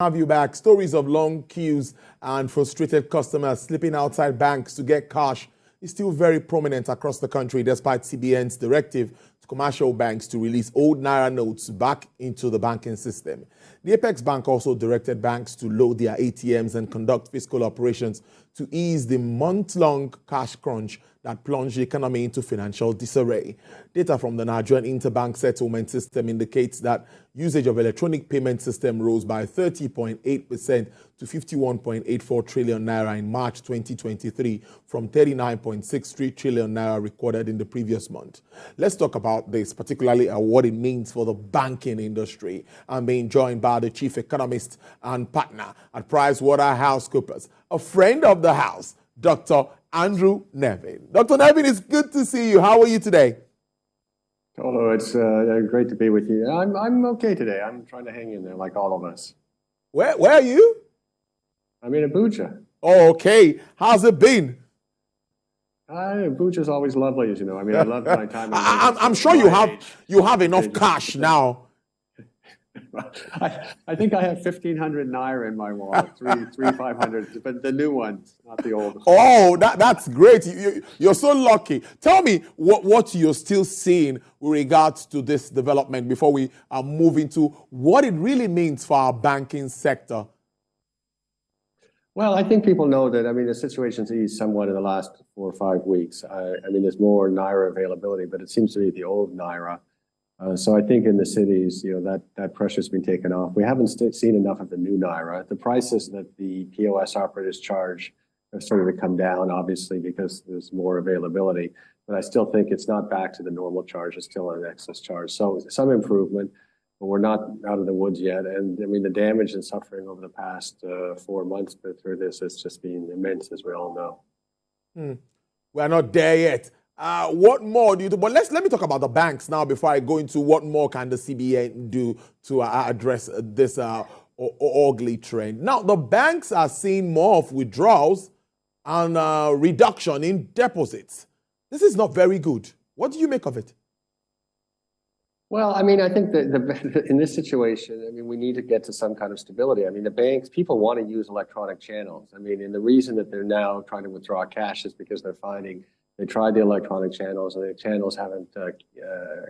Have you back. Stories of long queues and frustrated customers slipping outside banks to get cash is still very prominent across the country, despite CBN's directive to commercial banks to release old Naira notes back into the banking system. The Apex Bank also directed banks to load their ATMs and conduct fiscal operations to ease the month-long cash crunch that plunged the economy into financial disarray. Data from the Nigerian Interbank Settlement System indicates that usage of electronic payment system rose by 30.8% to 51.84 trillion naira in March 2023 from 39.63 trillion naira recorded in the previous month. Let's talk about this, particularly what it means for the banking industry. I'm being joined by the chief economist and partner at PricewaterhouseCoopers, a friend of the house, Dr. Andrew Nevin. Dr. Nevin, it's good to see you. How are you today? Hello, it's great to be with you. I'm okay today. I'm trying to hang in there like all of us. Where are you? I'm in Abuja. Oh, okay. How's it been? Abuja's always lovely, as you know. I mean, I love my time. I'm sure you have enough cash now. I think I have 1,500 Naira in my wallet, 500, but the new ones, not the old. Oh, that's great. You're so lucky. Tell me what you're still seeing with regards to this development before we move into what it really means for our banking sector. Well, I think people know that, I mean, the situation's eased somewhat in the last 4 or 5 weeks. I mean, there's more Naira availability, but it seems to be the old Naira. So I think in the cities, you know, that pressure's been taken off. We haven't seen enough of the new Naira. The prices that the POS operators charge have started to come down, obviously, because there's more availability. But I still think it's not back to the normal charge. It's still an excess charge. So some improvement, but we're not out of the woods yet. And I mean, the damage and suffering over the past 4 months through this has just been immense, as we all know. We're not there yet. What more do you do? But let me talk about the banks now before I go into what more can the CBN do to address this ugly trend. Now, the banks are seeing more of withdrawals and reduction in deposits. This is not very good. What do you make of it? Well, I mean, I think that in this situation, I mean, we need to get to some kind of stability. I mean, the banks, people want to use electronic channels. I mean, and the reason that they're now trying to withdraw cash is because they're finding they tried the electronic channels and the channels haven't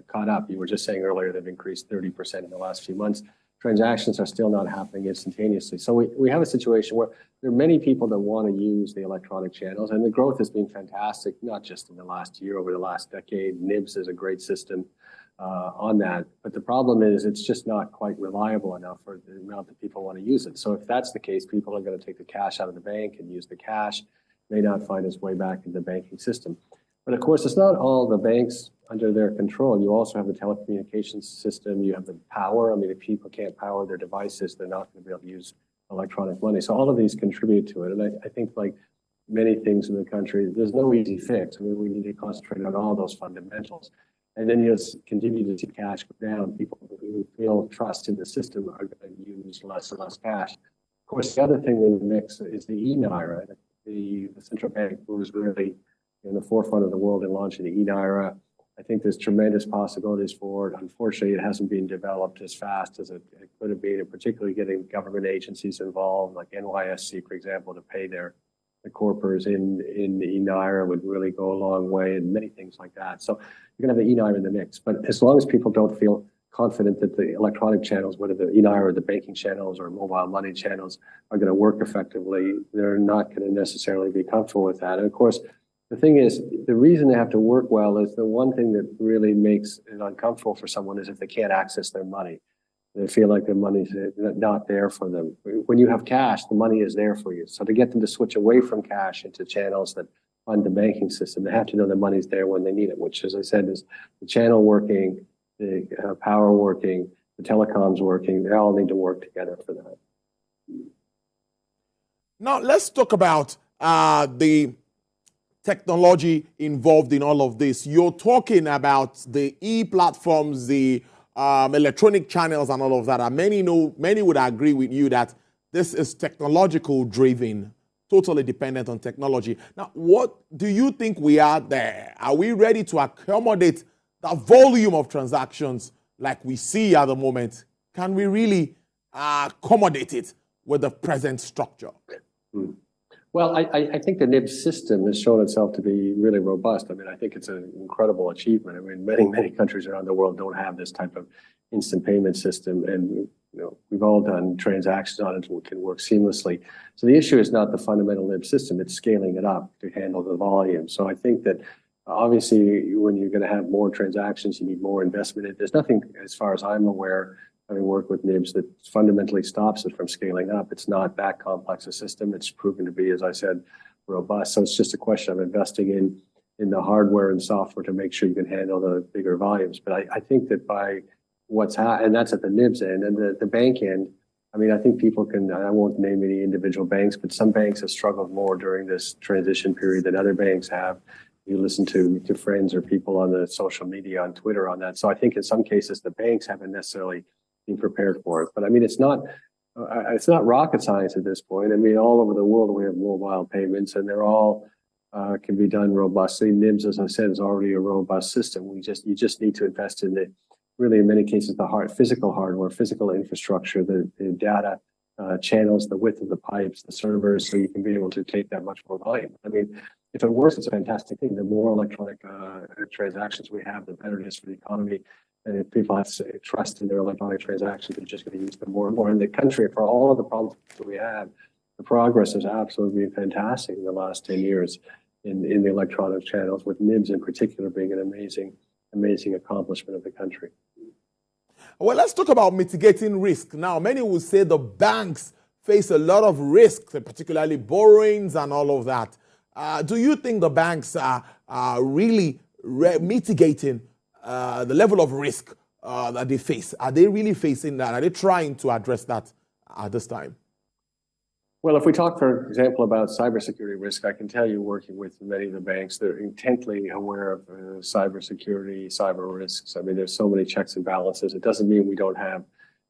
caught up. You were just saying earlier they've increased 30% in the last few months. Transactions are still not happening instantaneously. So we have a situation where there are many people that want to use the electronic channels, and the growth has been fantastic, not just in the last year, over the last decade. NIBS is a great system on that. But the problem is it's just not quite reliable enough for the amount that people want to use it. So if that's the case, people are going to take the cash out of the bank and use the cash. May not find its way back into the banking system. But of course, it's not all the banks under their control. You also have the telecommunications system. You have the power. I mean, if people can't power their devices, they're not going to be able to use electronic money. So all of these contribute to it. And I think, like many things in the country, there's no easy fix. I mean, we need to concentrate on all those fundamentals. And then you'll continue to see cash go down. People who feel trust in the system are going to use less and less cash. Of course, the other thing in the mix is the e-Naira. The central bank was really in the forefront of the world in launching the e-Naira. I think there's tremendous possibilities for it. Unfortunately, it hasn't been developed as fast as it could have been, and particularly getting government agencies involved, like NYSC, for example, to pay the corpers in the e-Naira would really go a long way, and many things like that. So you're going to have the e-Naira in the mix. But as long as people don't feel confident that the electronic channels, whether the e-Naira or the banking channels or mobile money channels, are going to work effectively, they're not going to necessarily be comfortable with that. And of course, the thing is, the reason they have to work well is the one thing that really makes it uncomfortable for someone is if they can't access their money. They feel like their money's not there for them. When you have cash, the money is there for you. So to get them to switch away from cash into channels that fund the banking system, they have to know the money's there when they need it, which, as I said, is the channel working, the power working, the telecoms working. They all need to work together for that. Now, let's talk about the technology involved in all of this. You're talking about the e-platforms, the electronic channels and all of that. And many would agree with you that this is technological driven, totally dependent on technology. Now, what do you think we are there? Are we ready to accommodate the volume of transactions like we see at the moment? Can we really accommodate it with the present structure? Well, I think the NIBS system has shown itself to be really robust. I mean, I think it's an incredible achievement. I mean, many countries around the world don't have this type of instant payment system, and we've all done transactions on it and can work seamlessly. So the issue is not the fundamental NIBS system; it's scaling it up to handle the volume. So I think that obviously, when you're going to have more transactions, you need more investment. There's nothing, as far as I'm aware, having worked with NIBS, that fundamentally stops it from scaling up. It's not that complex a system. It's proven to be, as I said, robust. So it's just a question of investing in the hardware and software to make sure you can handle the bigger volumes. But I think that by and that's at the NIBS end, and the bank end, I mean, I think people can, I won't name any individual banks, but some banks have struggled more during this transition period than other banks have. You listen to friends or people on the social media, on Twitter on that. So I think in some cases, the banks haven't necessarily been prepared for it. But I mean, it's not rocket science at this point. I mean, all over the world, we have mobile payments, and they're all can be done robustly. NIBS, as I said, is already a robust system. You just need to invest in really, in many cases, the physical hardware, physical infrastructure, the data channels, the width of the pipes, the servers, so you can be able to take that much more volume. I mean, if it works, it's a fantastic thing. The more electronic transactions we have, the better it is for the economy. And if people have trust in their electronic transactions, they're just going to use them more and more. In the country, for all of the problems that we have, the progress has absolutely been fantastic in the last 10 years in the electronic channels, with NIBS in particular being an amazing accomplishment of the country. Well, let's talk about mitigating risk. Now, many will say the banks face a lot of risks, particularly borrowings and all of that. Do you think the banks are really mitigating the level of risk that they face? Are they really facing that? Are they trying to address that at this time? Well, if we talk, for example, about cybersecurity risk, I can tell you, working with many of the banks, they're intently aware of cybersecurity, cyber risks. I mean, there's so many checks and balances. It doesn't mean we don't have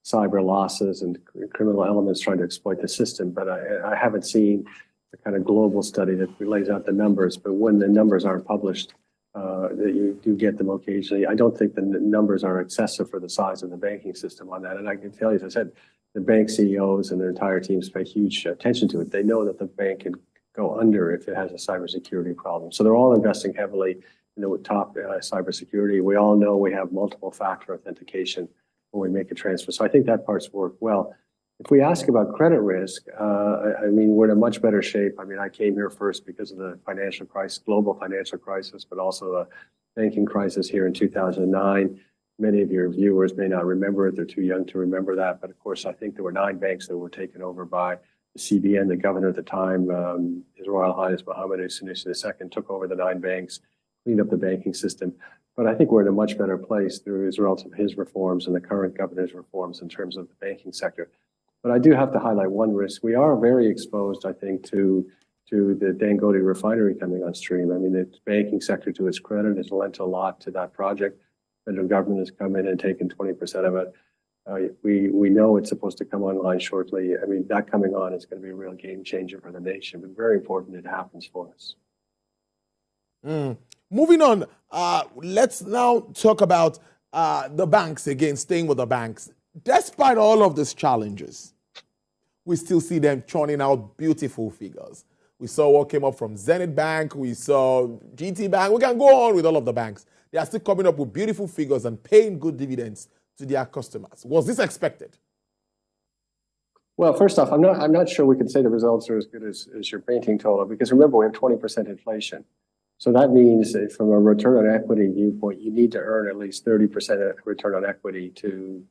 cyber losses and criminal elements trying to exploit the system, but I haven't seen the kind of global study that lays out the numbers. But when the numbers aren't published, that you do get them occasionally. I don't think the numbers are excessive for the size of the banking system on that. And I can tell you, as I said, the bank CEOs and their entire teams pay huge attention to it. They know that the bank can go under if it has a cybersecurity problem. So they're all investing heavily in the top cybersecurity. We all know we have multiple factor authentication when we make a transfer. So I think that part's worked well. If we ask about credit risk, I mean, we're in a much better shape. I mean, I came here first because of the financial crisis, global financial crisis, but also the banking crisis here in 2009. Many of your viewers may not remember it. They're too young to remember that. But of course, I think there were 9 banks that were taken over by the CBN. The governor at the time, His Royal Highness Mohammed Sanusi II, took over the 9 banks, cleaned up the banking system. But I think we're in a much better place through his reforms and the current governor's reforms in terms of the banking sector. But I do have to highlight one risk. We are very exposed, I think, to the Dangote refinery coming on stream. I mean, the banking sector, to its credit, has lent a lot to that project. The federal government has come in and taken 20% of it. We know it's supposed to come online shortly. I mean, that coming on is going to be a real game changer for the nation, but very important it happens for us. Moving on, let's now talk about the banks again, staying with the banks. Despite all of these challenges, we still see them churning out beautiful figures. We saw what came up from Zenith Bank. We saw GT Bank. We can go on with all of the banks. They are still coming up with beautiful figures and paying good dividends to their customers. Was this expected? Well, first off, I'm not sure we could say the results are as good as your painting total, because remember, we have 20% inflation. So that means that from a return on equity viewpoint, you need to earn at least 30% return on equity to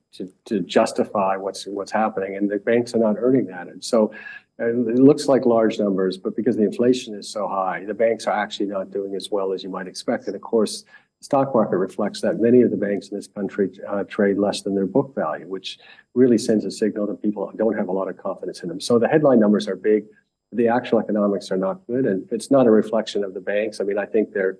justify what's happening. And the banks are not earning that. And so it looks like large numbers, but because the inflation is so high, the banks are actually not doing as well as you might expect. And of course, the stock market reflects that. Many of the banks in this country trade less than their book value, which really sends a signal that people don't have a lot of confidence in them. So the headline numbers are big. The actual economics are not good, and it's not a reflection of the banks. I mean, I think they're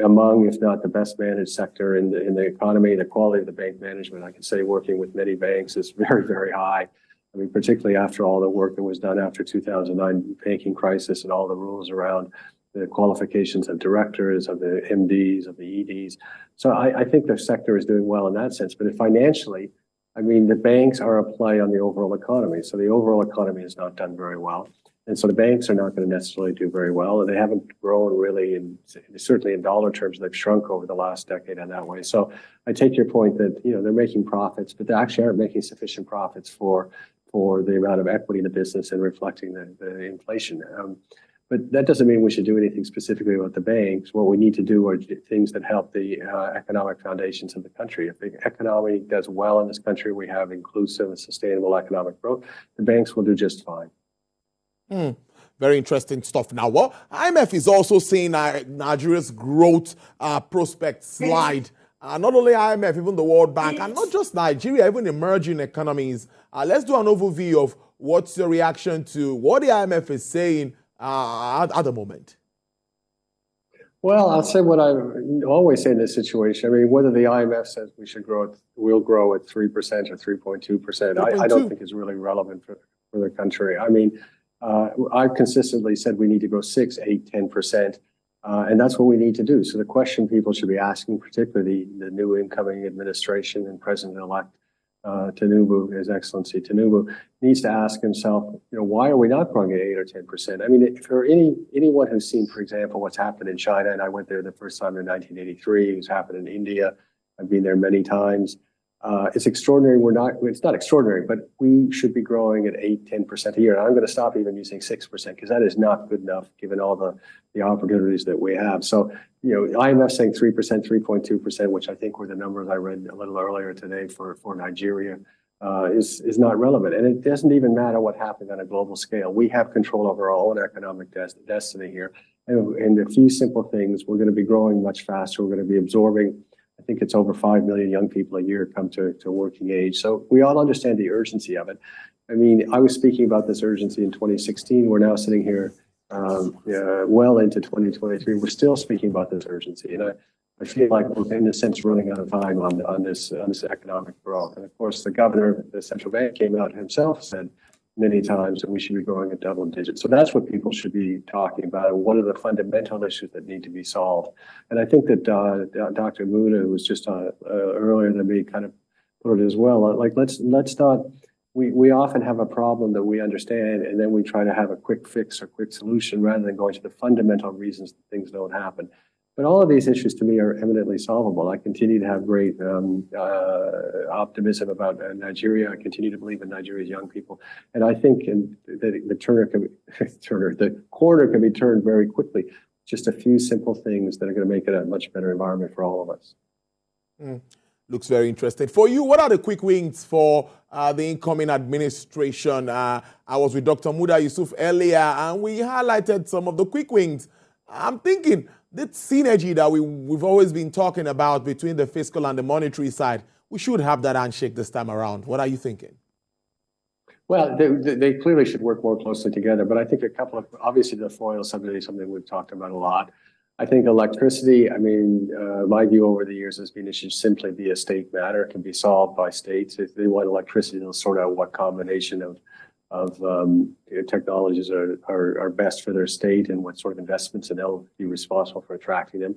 among, if not the best managed sector in the economy. The quality of the bank management, I can say, working with many banks, is very, very high. I mean, particularly after all the work that was done after 2009 banking crisis and all the rules around the qualifications of directors, of the MDs, of the EDs. So I think the sector is doing well in that sense. But financially, I mean, the banks are a play on the overall economy. So the overall economy has not done very well. And so the banks are not going to necessarily do very well. And they haven't grown really, certainly in dollar terms, they've shrunk over the last decade in that way. So I take your point that, they're making profits, but they actually aren't making sufficient profits for the amount of equity in the business and reflecting the inflation. But that doesn't mean we should do anything specifically about the banks. What we need to do are things that help the economic foundations of the country. If the economy does well in this country, we have inclusive and sustainable economic growth, the banks will do just fine. Very interesting stuff. Now, what IMF is also saying Nigeria's growth prospects slide. Not only IMF, even the World Bank, and not just Nigeria, even emerging economies. Let's do an overview of what's your reaction to what the IMF is saying at the moment. Well, I'll say what I always say in this situation. I mean, whether the IMF says we'll grow at 3% or 3.2%, I don't think is really relevant for the country. I mean, I've consistently said we need to grow 6, 8, 10%, and that's what we need to do. So the question people should be asking, particularly the new incoming administration and President-elect Tinubu, His Excellency Tinubu, needs to ask himself, why are we not growing at 8 or 10%? I mean, for anyone who's seen, for example, what's happened in China, and I went there the first time in 1983, it's happened in India, I've been there many times. It's extraordinary. It's not extraordinary, but we should be growing at 8, 10% a year. And I'm going to stop even using 6% because that is not good enough given all the opportunities that we have. So, IMF saying 3%, 3.2%, which I think were the numbers I read a little earlier today for Nigeria, is not relevant. And it doesn't even matter what happened on a global scale. We have control over our own economic destiny here. And a few simple things, we're going to be growing much faster. We're going to be absorbing, I think it's over 5 million young people a year come to working age. So we all understand the urgency of it. I mean, I was speaking about this urgency in 2016. We're now sitting here well into 2023. We're still speaking about this urgency. And I feel like we're in a sense running out of time on this economic growth. And of course, the governor of the central bank came out himself, said many times that we should be growing at double digits. So that's what people should be talking about. What are the fundamental issues that need to be solved? And I think that Dr. Muda, who was just earlier than me, kind of put it as well. Like, let's not. We often have a problem that we understand, and then we try to have a quick fix or quick solution rather than going to the fundamental reasons that things don't happen. But all of these issues to me are eminently solvable. I continue to have great optimism about Nigeria. I continue to believe in Nigeria's young people. And I think the corner can be turned very quickly. Just a few simple things that are going to make it a much better environment for all of us. Looks very interesting. For you, what are the quick wins for the incoming administration? I was with Dr. Muda Yusuf earlier, and we highlighted some of the quick wins. I'm thinking the synergy that we've always been talking about between the fiscal and the monetary side, we should have that handshake this time around. What are you thinking? Well, they clearly should work more closely together, but I think obviously the foil subsidy is something we've talked about a lot. I think electricity, I mean, my view over the years has been it should simply be a state matter. It can be solved by states. If they want electricity, they'll sort out what combination of technologies are best for their state and what sort of investments, and they'll be responsible for attracting them.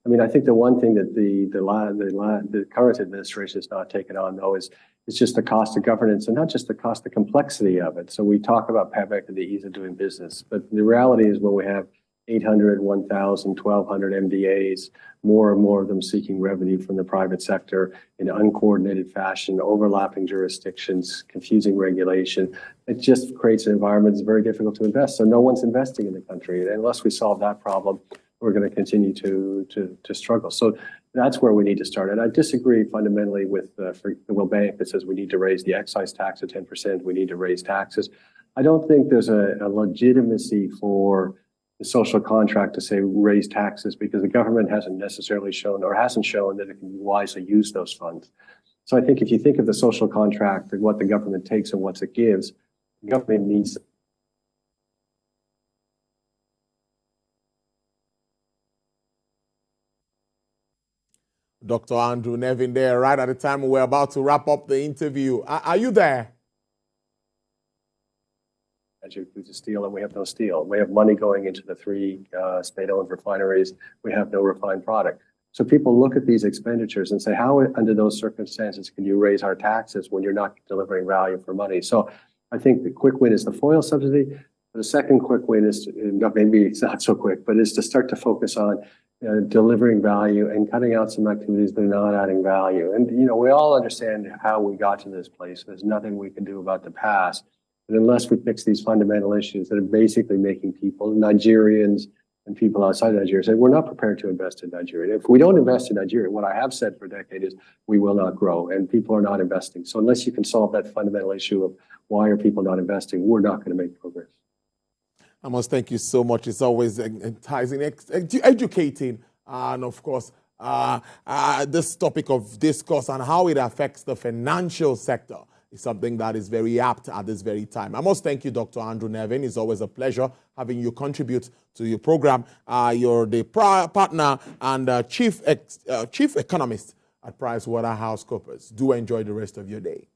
I mean, I think the one thing that the current administration has not taken on, though, is just the cost of governance, and not just the cost, the complexity of it. So we talk about PEBEC and the ease of doing business, but the reality is when we have 800, 1,000, 1,200 MDAs, more and more of them seeking revenue from the private sector in uncoordinated fashion, overlapping jurisdictions, confusing regulation. It just creates an environment that's very difficult to invest. So no one's investing in the country. And unless we solve that problem, we're going to continue to struggle. So that's where we need to start. And I disagree fundamentally with the World Bank that says we need to raise the excise tax to 10%. We need to raise taxes. I don't think there's a legitimacy for the social contract to say raise taxes because the government hasn't necessarily shown that it can wisely use those funds. So I think if you think of the social contract and what the government takes and what it gives, the government needs. Dr. Andrew Nevin there, right at the time we're about to wrap up the interview. Are you there? To steel, and we have no steel. We have money going into the 3 state-owned refineries. We have no refined product. So people look at these expenditures and say, how under those circumstances can you raise our taxes when you're not delivering value for money? So I think the quick win is the foil subsidy. The second quick win is, maybe it's not so quick, but is to start to focus on delivering value and cutting out some activities that are not adding value. And, we all understand how we got to this place. There's nothing we can do about the past. But unless we fix these fundamental issues that are basically making people, Nigerians and people outside Nigeria, say, we're not prepared to invest in Nigeria. If we don't invest in Nigeria, what I have said for a decade is we will not grow, and people are not investing. So unless you can solve that fundamental issue of why are people not investing, we're not going to make progress. I must thank you so much. It's always enticing, educating, and of course, this topic of discourse and how it affects the financial sector is something that is very apt at this very time. I must thank you, Dr. Andrew Nevin. It's always a pleasure having you contribute to your program. You're the partner and chief economist at PricewaterhouseCoopers. Do enjoy the rest of your day.